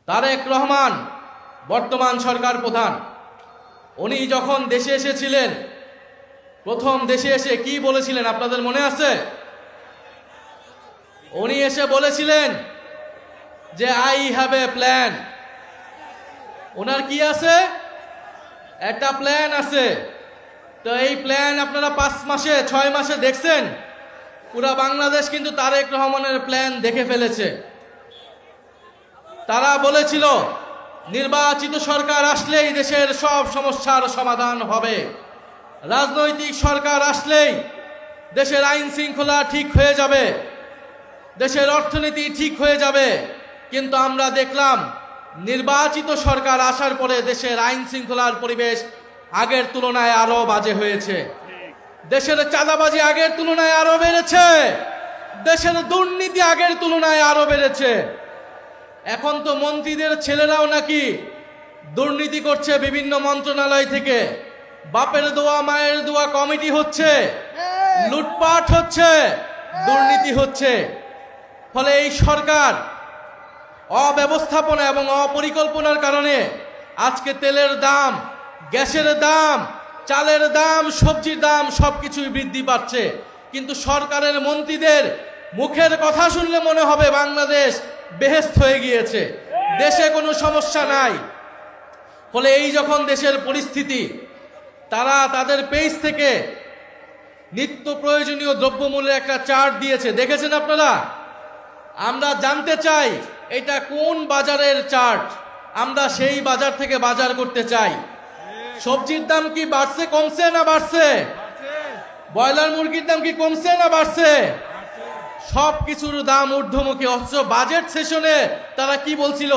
তারেক রহমান বর্তমান সরকার প্রধান, উনি যখন দেশে এসেছিলেন, প্রথম দেশে এসে কি বলেছিলেন আপনাদের মনে আছে? উনি এসে বলেছিলেন যে আই হ্যাভ এ প্ল্যান। ওনার কি আছে? একটা প্ল্যান আছে। তো এই প্ল্যান আপনারা 5 মাসে 6 মাসে দেখছেন? পুরা বাংলাদেশ কিন্তু তারেক রহমানের প্ল্যান দেখে ফেলেছে। তারা বলেছিল নির্বাচিত সরকার আসলেই দেশের সব সমস্যার সমাধান হবে, রাজনৈতিক সরকার আসলেই দেশের আইন শৃঙ্খলা ঠিক হয়ে যাবে, দেশের অর্থনীতি ঠিক হয়ে যাবে। কিন্তু আমরা দেখলাম নির্বাচিত সরকার আসার পরে দেশের আইন শৃঙ্খলার পরিবেশ আগের তুলনায় আরো বাজে হয়েছে। দেশের চাঁদাবাজি আগের তুলনায় আরো বেড়েছে, দেশের দুর্নীতি আগের তুলনায় আরো বেড়েছে। এখন তো মন্ত্রীদের ছেলেরাও নাকি দুর্নীতি করছে বিভিন্ন মন্ত্রণালয় থেকে। বাপের দোয়া মায়ের দোয়া কমিটি হচ্ছে, লুটপাট হচ্ছে, দুর্নীতি হচ্ছে। ফলে এই সরকার অব্যবস্থাপনা এবং অপরিকল্পনার কারণে আজকে তেলের দাম, গ্যাসের দাম, চালের দাম, সবজির দাম সবকিছুই বৃদ্ধি পাচ্ছে। কিন্তু সরকারের মন্ত্রীদের মুখের কথা শুনলে মনে হবে বাংলাদেশ বেহেশত হয়ে গিয়েছে, দেশে কোনো সমস্যা নাই। ফলে এই যখন দেশের পরিস্থিতি, তারা তাদের পেজ থেকে নিত্য প্রয়োজনীয় দ্রব্যমূল্যের একটা চার্ট দিয়েছে, দেখেছেন আপনারা? আমরা জানতে চাই এটা কোন বাজারের চার্ট, আমরা সেই বাজার থেকে বাজার করতে চাই। সবজির দাম কি বাড়ছে, কমছে না বাড়ছে? ব্রয়লার মুরগির দাম কি কমছে না বাড়ছে? সব কিছুর দাম ঊর্ধ্বমুখী। অথচ বাজেট সেশনে তারা কি বলছিল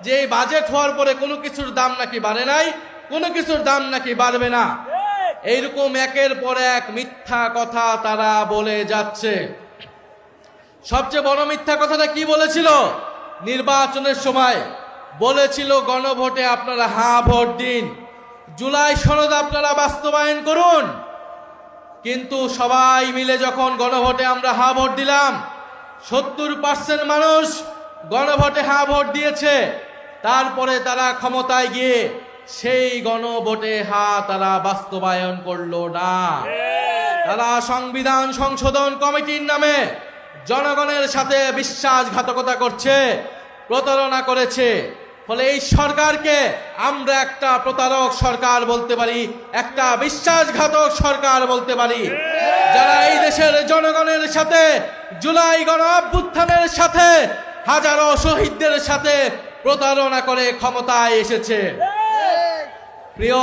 যে এই বাজেট হওয়ার পরে কোনো কিছুর দাম নাকি বাড়ে নাই, কোনো কিছুর দাম নাকি বাড়বে না। এইরকম একের পর এক মিথ্যা কথা তারা বলে যাচ্ছে। সবচেয়ে বড় মিথ্যা কথাটা কি বলেছিল? নির্বাচনের সময় বলেছিল গণভোটে আপনারা হ্যাঁ ভোট দিন, জুলাই সনদ আপনারা বাস্তবায়ন করুন। কিন্তু সবাই মিলে যখন গণভোটে আমরা হ্যাঁ ভোট দিলাম, 70% মানুষ গণভোটে হ্যাঁ ভোট দিয়েছে। তারপরে তারা ক্ষমতায় গিয়ে সেই গণভোটে হ্যাঁ তারা বাস্তবায়ন করলো না। তারা সংবিধান সংশোধন কমিটির নামে জনগণের সাথে বিশ্বাসঘাতকতা করছে, প্রতারণা করেছে। ফলে এই সরকারকে আমরা একটা প্রতারক সরকার বলতে পারি, একটা বিশ্বাসঘাতক সরকার বলতে পারি, যারা এই দেশের জনগণের সাথে, জুলাই গণ অভ্যুত্থানের সাথে, হাজারো শহীদদের সাথে প্রতারণা করে ক্ষমতায় এসেছে। প্রিয়